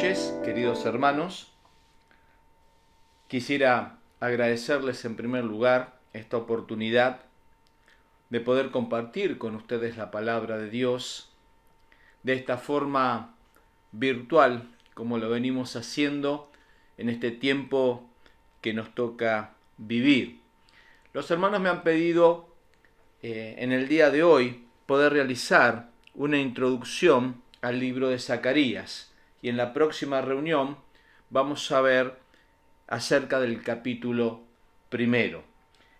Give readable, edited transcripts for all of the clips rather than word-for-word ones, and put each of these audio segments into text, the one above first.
noches, queridos hermanos. Quisiera agradecerles en primer lugar esta oportunidad de poder compartir con ustedes la palabra de Dios de esta forma virtual, como lo venimos haciendo en este tiempo que nos toca vivir. Los hermanos me han pedido en el día de hoy poder realizar una introducción al libro de Zacarías, y en la próxima reunión vamos a ver acerca del capítulo 1.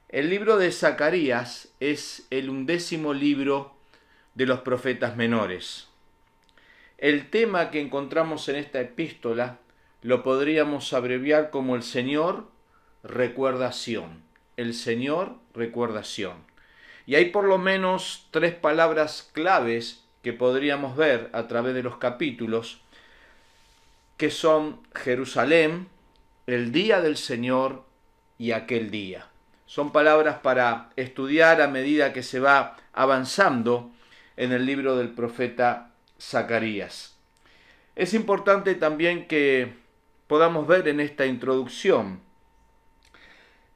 El libro de Zacarías es el 11º libro de los profetas menores. El tema que encontramos en esta epístola lo podríamos abreviar como el Señor recuerda a Sión. El Señor recuerda a Sión. Y hay por lo menos 3 palabras claves que podríamos ver a través de los capítulos, que son Jerusalén, el día del Señor y aquel día. Son palabras para estudiar a medida que se va avanzando en el libro del profeta Zacarías. Es importante también que podamos ver en esta introducción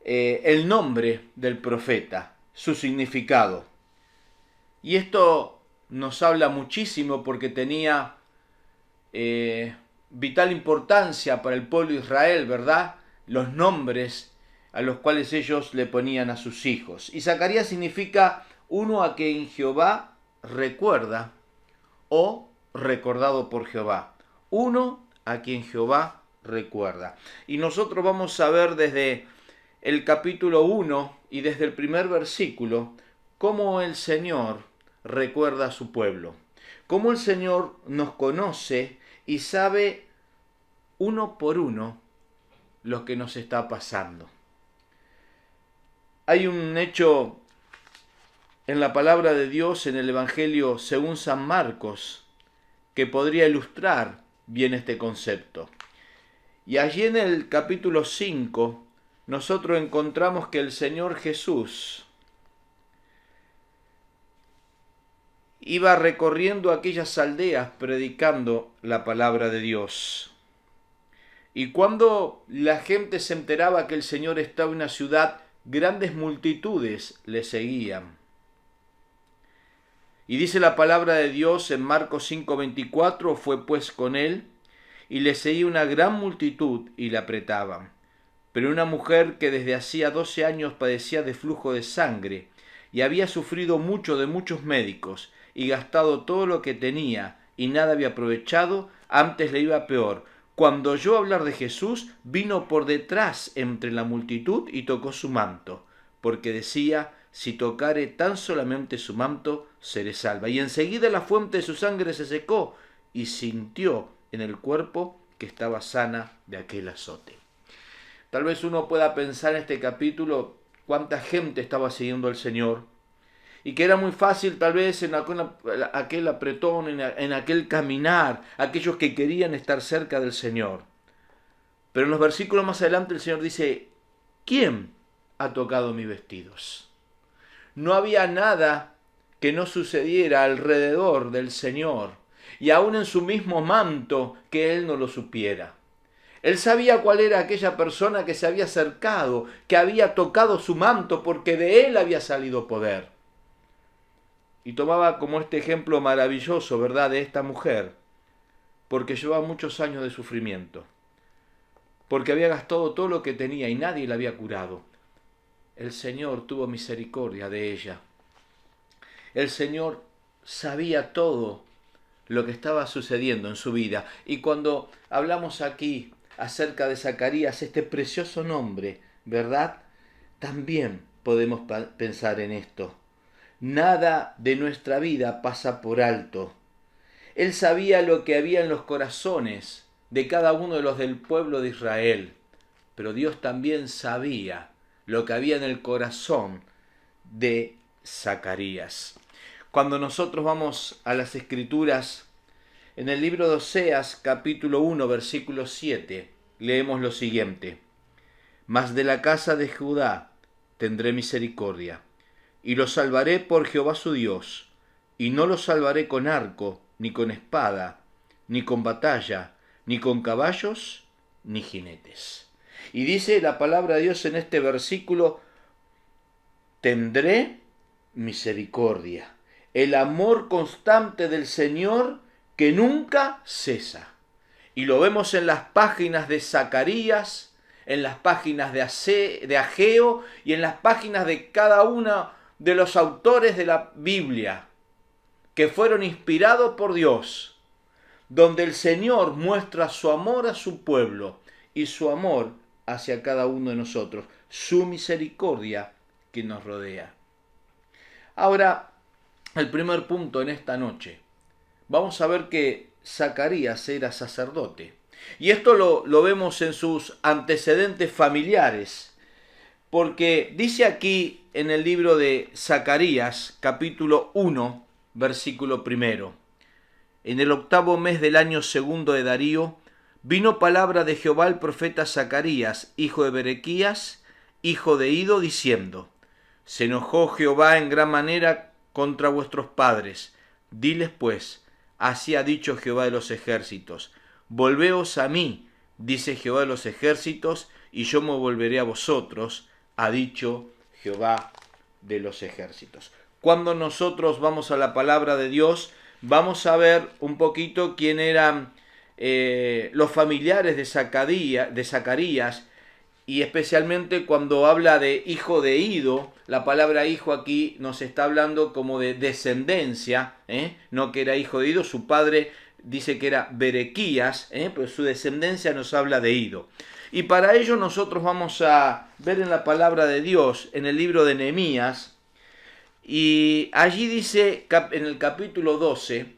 el nombre del profeta, su significado. Y esto nos habla muchísimo porque tenía vital importancia para el pueblo de Israel, ¿verdad? Los nombres a los cuales ellos le ponían a sus hijos. Y Zacarías significa uno a quien Jehová recuerda o recordado por Jehová. Uno a quien Jehová recuerda. Y nosotros vamos a ver desde el capítulo 1 y desde el primer versículo cómo el Señor recuerda a su pueblo. Cómo el Señor nos conoce y sabe uno por uno lo que nos está pasando. Hay un hecho en la palabra de Dios en el Evangelio según San Marcos que podría ilustrar bien este concepto. Y allí en el capítulo 5 nosotros encontramos que el Señor Jesús iba recorriendo aquellas aldeas predicando la palabra de Dios. Y cuando la gente se enteraba que el Señor estaba en una ciudad, grandes multitudes le seguían. Y dice la palabra de Dios en Marcos 5:24, fue pues con él, y le seguía una gran multitud y le apretaban. Pero una mujer que desde hacía 12 años padecía de flujo de sangre, y había sufrido mucho de muchos médicos, y gastado todo lo que tenía, y nada había aprovechado, antes le iba peor. Cuando oyó hablar de Jesús, vino por detrás entre la multitud y tocó su manto, porque decía, si tocare tan solamente su manto, seré salva. Y enseguida la fuente de su sangre se secó, y sintió en el cuerpo que estaba sana de aquel azote. Tal vez uno pueda pensar en este capítulo cuánta gente estaba siguiendo al Señor, y que era muy fácil tal vez en aquel apretón, en aquel caminar, aquellos que querían estar cerca del Señor. Pero en los versículos más adelante el Señor dice, ¿quién ha tocado mis vestidos? No había nada que no sucediera alrededor del Señor, y aún en su mismo manto que Él no lo supiera. Él sabía cuál era aquella persona que se había acercado, que había tocado su manto, porque de Él había salido poder. Y tomaba como este ejemplo maravilloso, ¿verdad?, de esta mujer, porque llevaba muchos años de sufrimiento, porque había gastado todo lo que tenía y nadie la había curado. El Señor tuvo misericordia de ella. El Señor sabía todo lo que estaba sucediendo en su vida. Y cuando hablamos aquí acerca de Zacarías, este precioso nombre, ¿verdad?, también podemos pensar en esto. Nada de nuestra vida pasa por alto. Él sabía lo que había en los corazones de cada uno de los del pueblo de Israel, pero Dios también sabía lo que había en el corazón de Zacarías. Cuando nosotros vamos a las Escrituras, en el libro de Oseas, capítulo 1, versículo 7, leemos lo siguiente: Mas de la casa de Judá tendré misericordia, y los salvaré por Jehová su Dios, y no los salvaré con arco, ni con espada, ni con batalla, ni con caballos, ni jinetes. Y dice la palabra de Dios en este versículo, tendré misericordia, el amor constante del Señor que nunca cesa. Y lo vemos en las páginas de Zacarías, en las páginas de Ageo y en las páginas de cada uno de los autores de la Biblia que fueron inspirados por Dios, donde el Señor muestra su amor a su pueblo y su amor hacia cada uno de nosotros, su misericordia que nos rodea. Ahora, el primer punto en esta noche, vamos a ver que Zacarías era sacerdote. Y esto lo vemos en sus antecedentes familiares, porque dice aquí en el libro de Zacarías, capítulo 1, versículo 1. En el 8º mes del año 2 de Darío, vino palabra de Jehová al profeta Zacarías, hijo de Berequías, hijo de Ido, diciendo: se enojó Jehová en gran manera contra vuestros padres. Diles pues, así ha dicho Jehová de los ejércitos: volveos a mí, dice Jehová de los ejércitos, y yo me volveré a vosotros, ha dicho Jehová de los ejércitos. Cuando nosotros vamos a la palabra de Dios, vamos a ver un poquito quién eran los familiares de Zacarías, y especialmente cuando habla de hijo de Ido, la palabra hijo aquí nos está hablando como de descendencia, no que era hijo de Ido, su padre dice que era Berequías, pero su descendencia nos habla de Ido. Y para ello nosotros vamos a ver en la palabra de Dios, en el libro de Nehemías, y allí dice en el capítulo 12,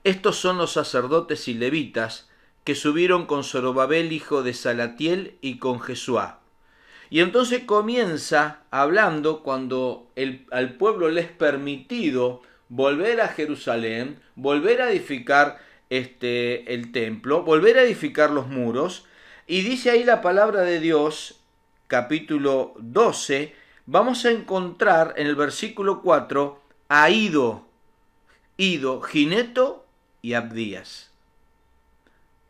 estos son los sacerdotes y levitas que subieron con Zorobabel, hijo de Salatiel, y con Jesuá. Y entonces comienza hablando cuando al pueblo le es permitido volver a Jerusalén, volver a edificar el templo, volver a edificar los muros. Y dice ahí la palabra de Dios, capítulo 12, vamos a encontrar en el versículo 4 a Ido, Gineto y Abdías.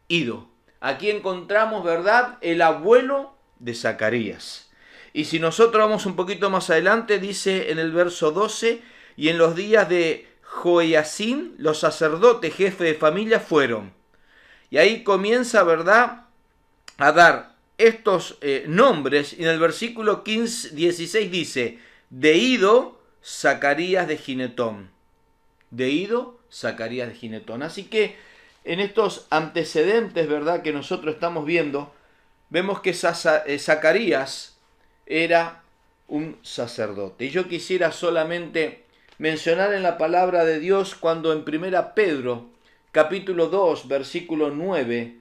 Ido. Aquí encontramos, ¿verdad?, el abuelo de Zacarías. Y si nosotros vamos un poquito más adelante, dice en el verso 12, y en los días de Joiacín, los sacerdotes, jefes de familia, fueron. Y ahí comienza, ¿verdad?, a dar estos nombres, y en el versículo 16 dice, de Ido, Zacarías de Ginetón. De Ido, Zacarías de Ginetón. Así que en estos antecedentes, ¿verdad?, que nosotros estamos viendo, vemos que Zacarías era un sacerdote. Y yo quisiera solamente mencionar en la palabra de Dios cuando en 1 Pedro, capítulo 2, versículo 9,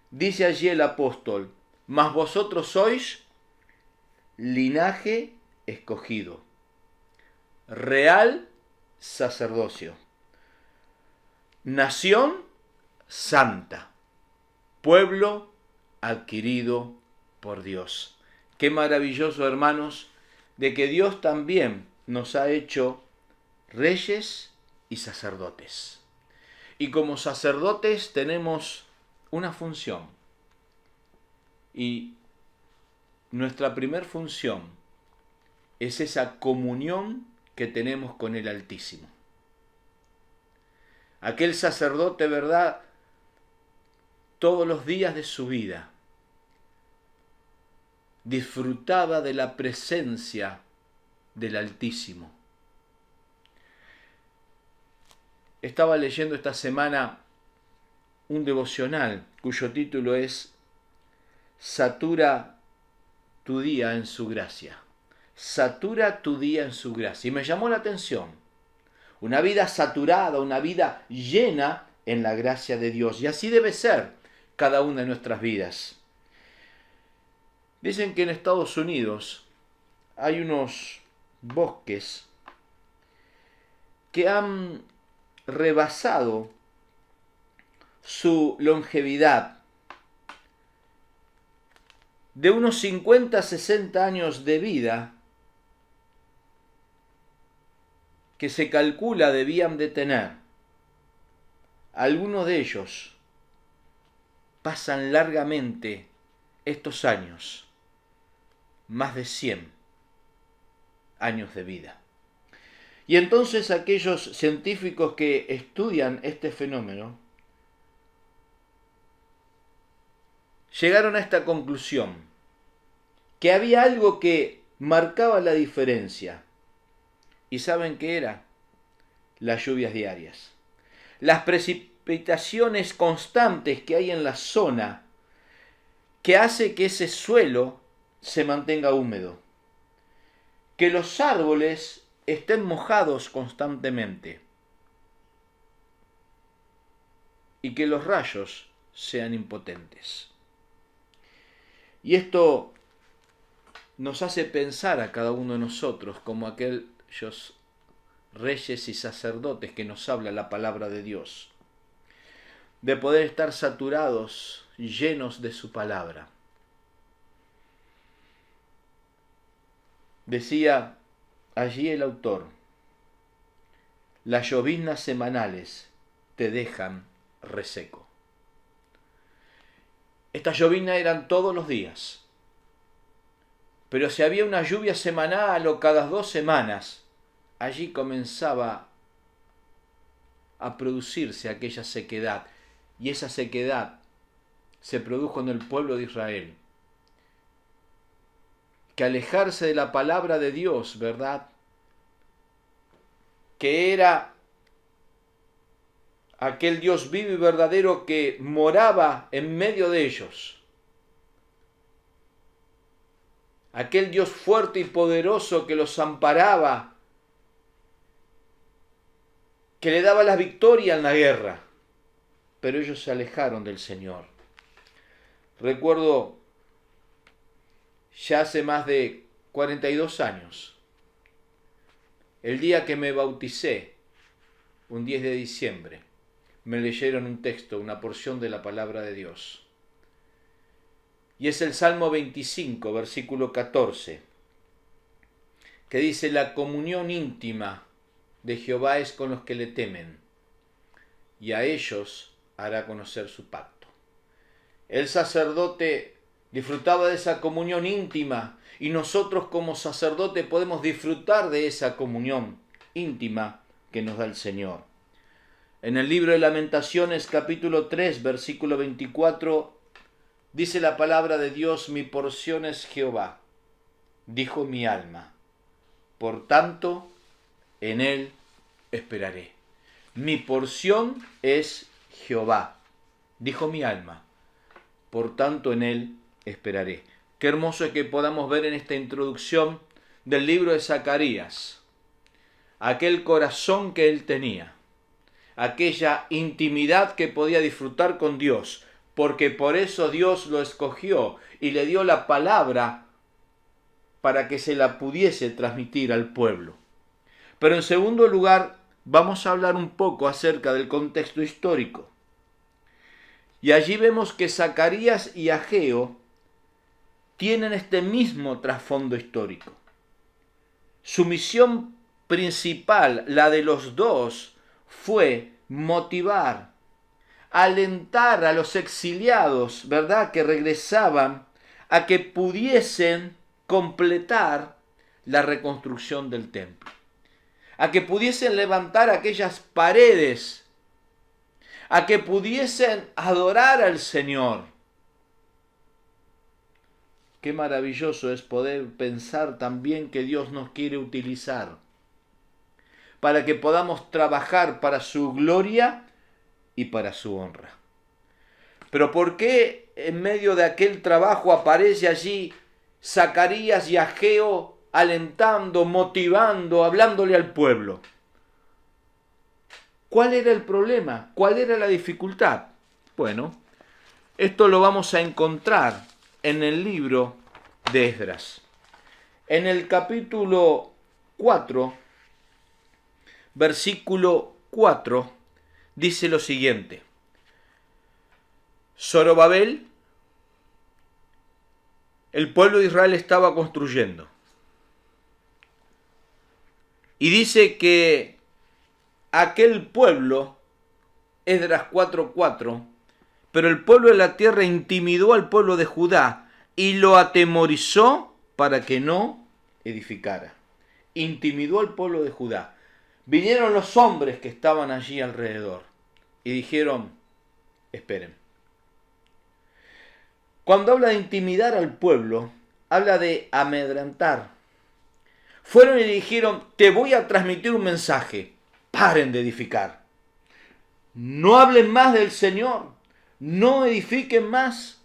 dice allí el apóstol, mas vosotros sois linaje escogido, real sacerdocio, nación santa, pueblo adquirido por Dios. Qué maravilloso, hermanos, de que Dios también nos ha hecho reyes y sacerdotes. Y como sacerdotes tenemos una función. Y nuestra primer función es esa comunión que tenemos con el Altísimo. Aquel sacerdote, ¿verdad?, todos los días de su vida disfrutaba de la presencia del Altísimo. Estaba leyendo esta semana un devocional cuyo título es Satura tu día en su gracia. Satura tu día en su gracia. Y me llamó la atención. Una vida saturada, una vida llena en la gracia de Dios. Y así debe ser cada una de nuestras vidas. Dicen que en Estados Unidos hay unos bosques que han rebasado su longevidad de unos 50 a 60 años de vida que se calcula debían de tener. Algunos de ellos pasan largamente estos años, más de 100 años de vida. Y entonces aquellos científicos que estudian este fenómeno llegaron a esta conclusión, que había algo que marcaba la diferencia. ¿Y saben qué era? Las lluvias diarias. Las precipitaciones constantes que hay en la zona, que hace que ese suelo se mantenga húmedo, que los árboles estén mojados constantemente y que los rayos sean impotentes. Y esto nos hace pensar a cada uno de nosotros como aquellos reyes y sacerdotes que nos habla la palabra de Dios, de poder estar saturados, llenos de su palabra. Decía allí el autor, las lloviznas semanales te dejan reseco. Estas lloviznas eran todos los días, pero si había una lluvia semanal o cada 2 semanas, allí comenzaba a producirse aquella sequedad, y esa sequedad se produjo en el pueblo de Israel, que alejarse de la palabra de Dios, ¿verdad?, que era aquel Dios vivo y verdadero que moraba en medio de ellos, aquel Dios fuerte y poderoso que los amparaba, que le daba la victoria en la guerra, pero ellos se alejaron del Señor. Recuerdo ya hace más de 42 años, el día que me bauticé, un 10 de diciembre, me leyeron un texto, una porción de la palabra de Dios. Y es el Salmo 25, versículo 14, que dice, la comunión íntima de Jehová es con los que le temen, y a ellos hará conocer su pacto. El sacerdote disfrutaba de esa comunión íntima, y nosotros como sacerdote podemos disfrutar de esa comunión íntima que nos da el Señor. En el libro de Lamentaciones, capítulo 3, versículo 24, dice la palabra de Dios, mi porción es Jehová, dijo mi alma, por tanto, en él esperaré. Mi porción es Jehová, dijo mi alma, por tanto, en él esperaré. Qué hermoso es que podamos ver en esta introducción del libro de Zacarías, aquel corazón que él tenía, aquella intimidad que podía disfrutar con Dios, porque por eso Dios lo escogió y le dio la palabra para que se la pudiese transmitir al pueblo. Pero en segundo lugar, vamos a hablar un poco acerca del contexto histórico. Y allí vemos que Zacarías y Ageo tienen este mismo trasfondo histórico. Su misión principal, la de los dos, fue motivar, alentar a los exiliados, ¿verdad?, que regresaban a que pudiesen completar la reconstrucción del templo, a que pudiesen levantar aquellas paredes, a que pudiesen adorar al Señor. Qué maravilloso es poder pensar también que Dios nos quiere utilizar para que podamos trabajar para su gloria y para su honra. Pero ¿por qué en medio de aquel trabajo aparece allí Zacarías y Ageo alentando, motivando, hablándole al pueblo? ¿Cuál era el problema? ¿Cuál era la dificultad? Bueno, esto lo vamos a encontrar en el libro de Esdras. En el capítulo 4, versículo 4, dice lo siguiente. Zorobabel, el pueblo de Israel estaba construyendo. Y dice que aquel pueblo, Esdras 4:4, Pero el pueblo de la tierra intimidó al pueblo de Judá y lo atemorizó para que no edificara. Intimidó al pueblo de Judá. Vinieron los hombres que estaban allí alrededor y dijeron, esperen. Cuando habla de intimidar al pueblo, habla de amedrentar. Fueron y le dijeron, te voy a transmitir un mensaje, paren de edificar. No hablen más del Señor, no edifiquen más.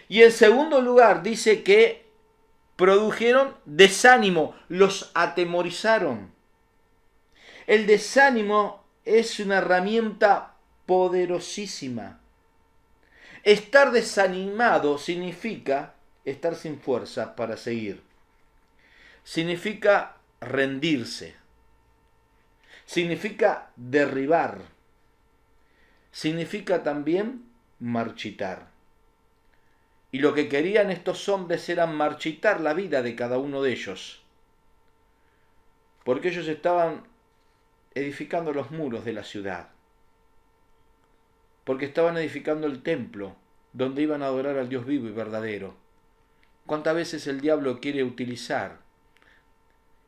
Y en segundo lugar dice que produjeron desánimo, los atemorizaron. El desánimo es una herramienta poderosísima. Estar desanimado significa estar sin fuerza para seguir. Significa rendirse. Significa derribar. Significa también marchitar. Y lo que querían estos hombres era marchitar la vida de cada uno de ellos. Porque ellos estaban edificando los muros de la ciudad. Porque estaban edificando el templo donde iban a adorar al Dios vivo y verdadero. ¿Cuántas veces el diablo quiere utilizar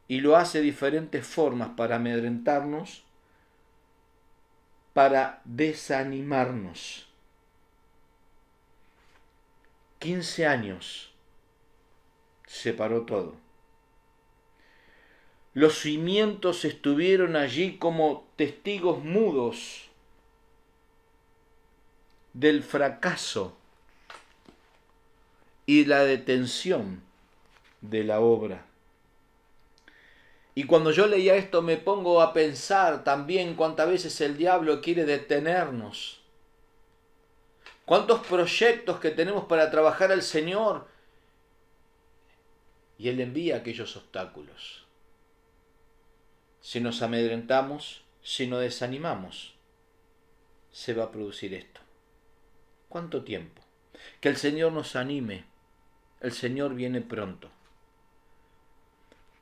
y lo hace de diferentes formas para amedrentarnos, para desanimarnos? 15 años se paró todo. Los cimientos estuvieron allí como testigos mudos del fracaso y la detención de la obra. Y cuando yo leía esto me pongo a pensar también cuántas veces el diablo quiere detenernos. Cuántos proyectos que tenemos para trabajar al Señor y Él envía aquellos obstáculos. Si nos amedrentamos, si nos desanimamos, se va a producir esto. ¿Cuánto tiempo? Que el Señor nos anime. El Señor viene pronto.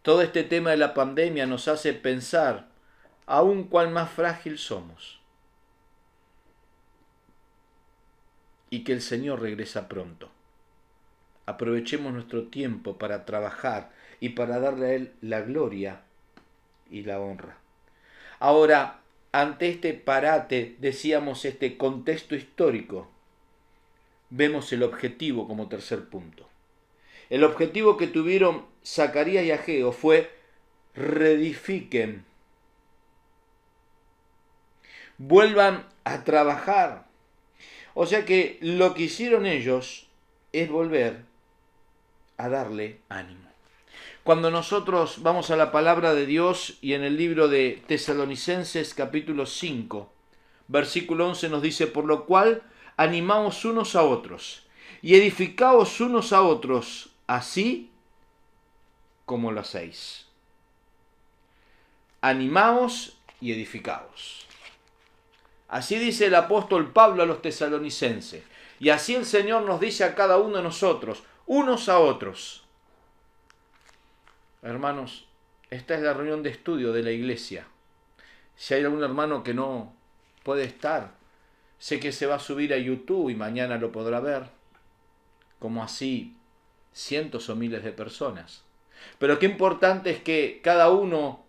Todo este tema de la pandemia nos hace pensar aún cuán más frágil somos. Y que el Señor regresa pronto. Aprovechemos nuestro tiempo para trabajar y para darle a Él la gloria y la honra. Ahora, ante este parate, decíamos este contexto histórico, vemos el objetivo como tercer punto. El objetivo que tuvieron Zacarías y Ageo fue reedifiquen, vuelvan a trabajar. O sea que lo que hicieron ellos es volver a darle ánimo. Cuando nosotros vamos a la palabra de Dios y en el libro de Tesalonicenses capítulo 5, versículo 11 nos dice, por lo cual animaos unos a otros y edificaos unos a otros, así como lo hacéis. Animaos y edificaos. Así dice el apóstol Pablo a los tesalonicenses. Y así el Señor nos dice a cada uno de nosotros, unos a otros. Hermanos, esta es la reunión de estudio de la iglesia. Si hay algún hermano que no puede estar, sé que se va a subir a YouTube y mañana lo podrá ver, como así cientos o miles de personas. Pero qué importante es que cada uno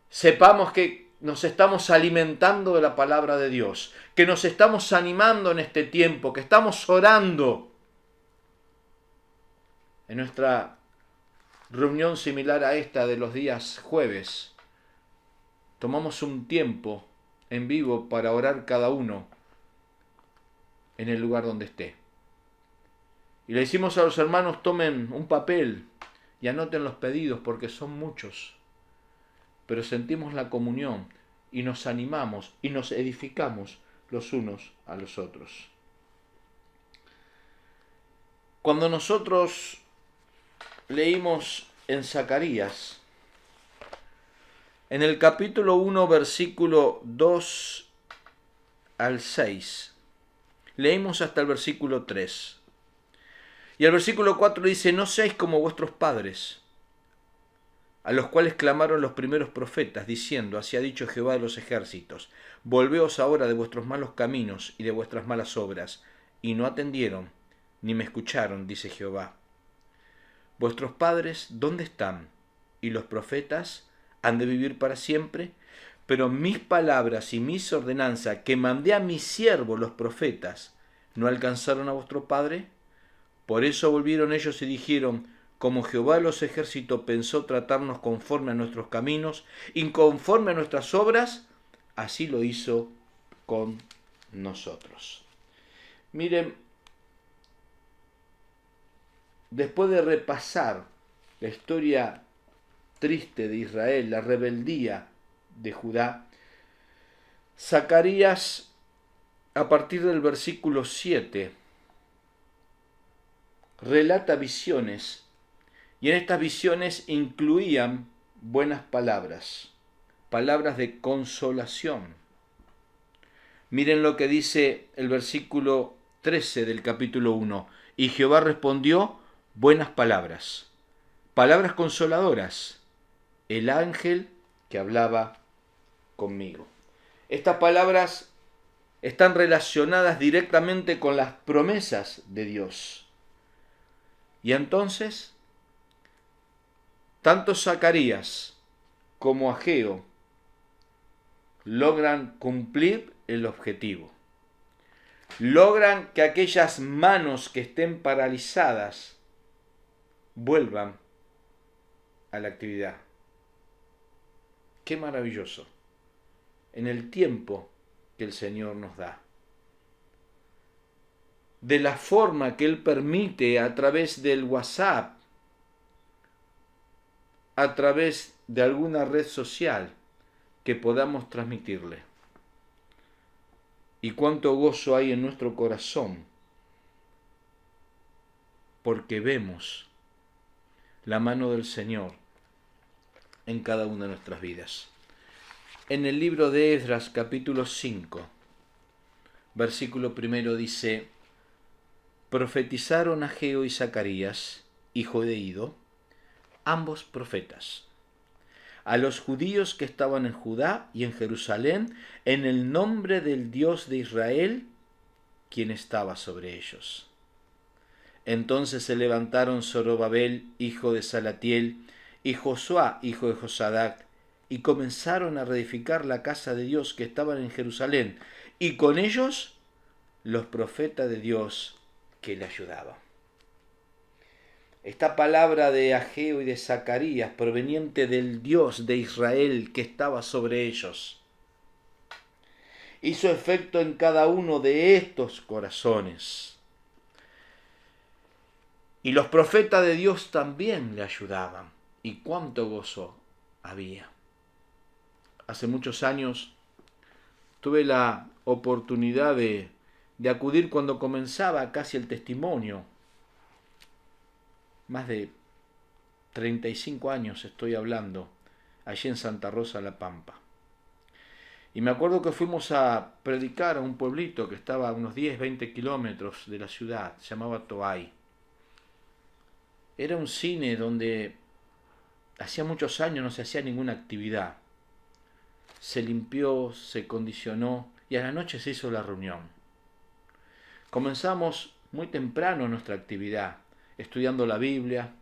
sepamos que nos estamos alimentando de la palabra de Dios, que nos estamos animando en este tiempo, que estamos orando. En nuestra reunión similar a esta de los días jueves, tomamos un tiempo en vivo para orar cada uno en el lugar donde esté. Y le decimos a los hermanos, tomen un papel y anoten los pedidos porque son muchos. Pero sentimos la comunión y nos animamos y nos edificamos los unos a los otros. Cuando nosotros leímos en Zacarías, en el capítulo 1, versículo 2 al 6, leímos hasta el versículo 3. Y el versículo 4 dice, no seáis como vuestros padres, a los cuales clamaron los primeros profetas, diciendo, así ha dicho Jehová de los ejércitos, volveos ahora de vuestros malos caminos y de vuestras malas obras, y no atendieron, ni me escucharon, dice Jehová. Vuestros padres, ¿dónde están? Y los profetas han de vivir para siempre. Pero mis palabras y mis ordenanzas que mandé a mis siervos los profetas, ¿no alcanzaron a vuestro padre? Por eso volvieron ellos y dijeron, como Jehová de los ejércitos pensó tratarnos conforme a nuestros caminos y conforme a nuestras obras, así lo hizo con nosotros. Miren, después de repasar la historia triste de Israel, la rebeldía de Judá, Zacarías, a partir del versículo 7, relata visiones, y en estas visiones incluían buenas palabras, palabras de consolación. Miren lo que dice el versículo 13 del capítulo 1. Y Jehová respondió, buenas palabras, palabras consoladoras, el ángel que hablaba conmigo. Estas palabras están relacionadas directamente con las promesas de Dios. Y entonces, tanto Zacarías como Ageo logran cumplir el objetivo. Logran que aquellas manos que estén paralizadas vuelvan a la actividad. Qué maravilloso. En el tiempo que el Señor nos da. De la forma que Él permite a través del WhatsApp, a través de alguna red social que podamos transmitirle. Y cuánto gozo hay en nuestro corazón porque vemos la mano del Señor en cada una de nuestras vidas. En el libro de Esdras, capítulo 5, versículo 1 dice, profetizaron Ageo y Zacarías, hijo de Ido, ambos profetas, a los judíos que estaban en Judá y en Jerusalén, en el nombre del Dios de Israel, quien estaba sobre ellos. Entonces se levantaron Zorobabel, hijo de Salatiel, y Josuá, hijo de Josadac, y comenzaron a reedificar la casa de Dios que estaba en Jerusalén, y con ellos los profetas de Dios que le ayudaban. Esta palabra de Ageo y de Zacarías, proveniente del Dios de Israel que estaba sobre ellos, hizo efecto en cada uno de estos corazones. Y los profetas de Dios también le ayudaban. Y cuánto gozo había. Hace muchos años tuve la oportunidad de acudir cuando comenzaba casi el testimonio. Más de 35 años estoy hablando, allí en Santa Rosa, La Pampa. Y me acuerdo que fuimos a predicar a un pueblito que estaba a unos 10, 20 kilómetros de la ciudad, se llamaba Toay. Era un cine donde hacía muchos años no se hacía ninguna actividad. Se limpió, se condicionó y a la noche se hizo la reunión. Comenzamos muy temprano nuestra actividad, estudiando la Biblia,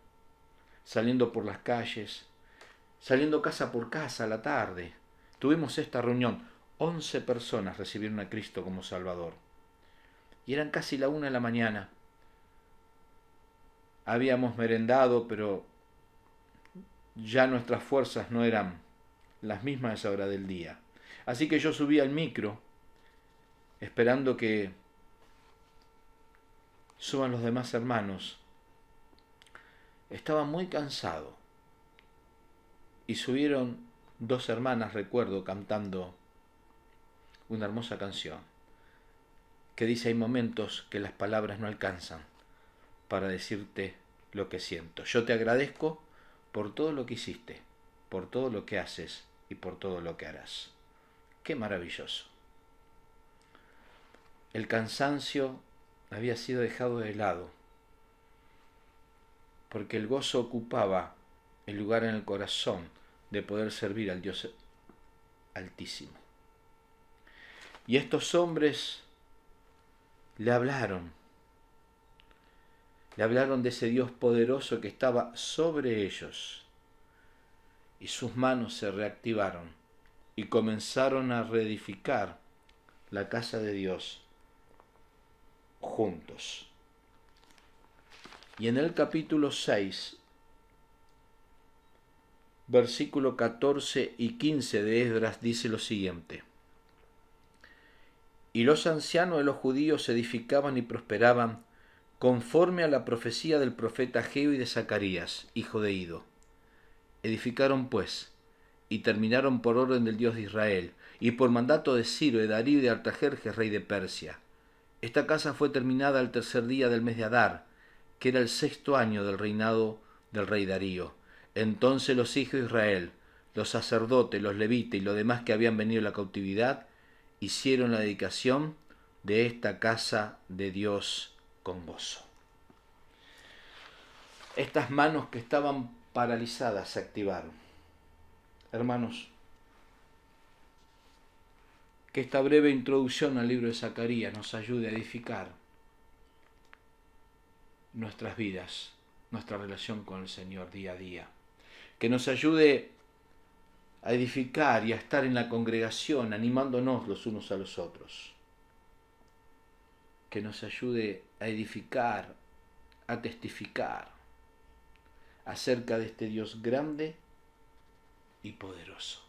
saliendo por las calles, saliendo casa por casa a la tarde. Tuvimos esta reunión. 11 personas recibieron a Cristo como Salvador. Y eran casi la 1 de la mañana. Habíamos merendado, pero ya nuestras fuerzas no eran las mismas a esa hora del día. Así que yo subí al micro, esperando que suban los demás hermanos. Estaba muy cansado. Y subieron 2 hermanas, recuerdo, cantando una hermosa canción que dice: hay momentos que las palabras no alcanzan para decirte lo que siento. Yo te agradezco por todo lo que hiciste, por todo lo que haces y por todo lo que harás. Qué maravilloso. El cansancio había sido dejado de lado, porque el gozo ocupaba el lugar en el corazón de poder servir al Dios Altísimo. Y estos hombres le hablaron de ese Dios poderoso que estaba sobre ellos, y sus manos se reactivaron y comenzaron a reedificar la casa de Dios juntos. Y en el capítulo 6, versículo 14 y 15 de Esdras dice lo siguiente: y los ancianos de los judíos edificaban y prosperaban conforme a la profecía del profeta Ageo y de Zacarías, hijo de Ido. Edificaron pues, y terminaron por orden del Dios de Israel, y por mandato de Ciro, de Darío y de Artajerjes, rey de Persia. Esta casa fue terminada el tercer día del mes de Adar, que era el 6º año del reinado del rey Darío. Entonces los hijos de Israel, los sacerdotes, los levitas y los demás que habían venido a la cautividad, hicieron la dedicación de esta casa de Dios con gozo. Estas manos que estaban paralizadas se activaron. Hermanos, que esta breve introducción al libro de Zacarías nos ayude a edificar nuestras vidas, nuestra relación con el Señor día a día. Que nos ayude a edificar y a estar en la congregación animándonos los unos a los otros. Que nos ayude a edificar, a testificar acerca de este Dios grande y poderoso.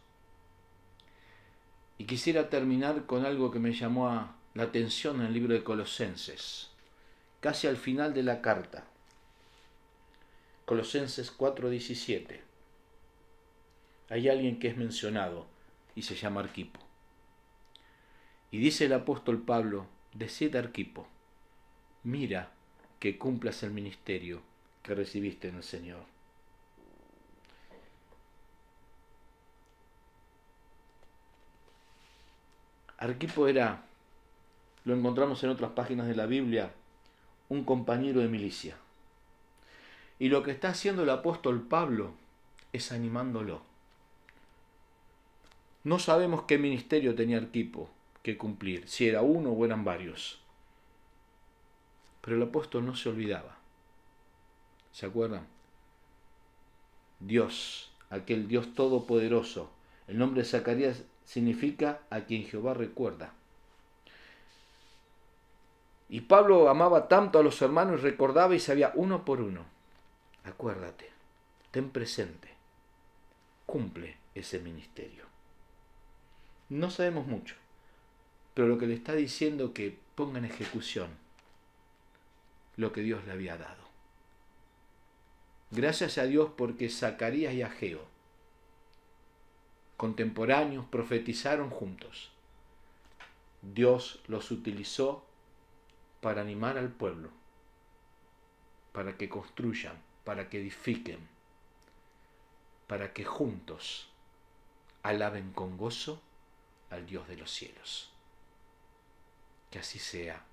Y quisiera terminar con algo que me llamó la atención en el libro de Colosenses, casi al final de la carta. Colosenses 4:17. Hay alguien que es mencionado y se llama Arquipo. Y dice el apóstol Pablo: decid a Arquipo, mira que cumplas el ministerio que recibiste en el Señor. Arquipo era, lo encontramos en otras páginas de la Biblia, un compañero de milicia. Y lo que está haciendo el apóstol Pablo es animándolo. No sabemos qué ministerio tenía Arquipo que cumplir, si era uno o eran varios. Pero el apóstol no se olvidaba. ¿Se acuerdan? Dios, aquel Dios todopoderoso. El nombre de Zacarías significa a quien Jehová recuerda. Y Pablo amaba tanto a los hermanos y recordaba y sabía uno por uno. Acuérdate, ten presente, cumple ese ministerio. No sabemos mucho, pero lo que le está diciendo es que ponga en ejecución lo que Dios le había dado. Gracias a Dios porque Zacarías y Ageo, contemporáneos, profetizaron juntos. Dios los utilizó para animar al pueblo, para que construyan, para que edifiquen, para que juntos alaben con gozo al Dios de los cielos. Que así sea.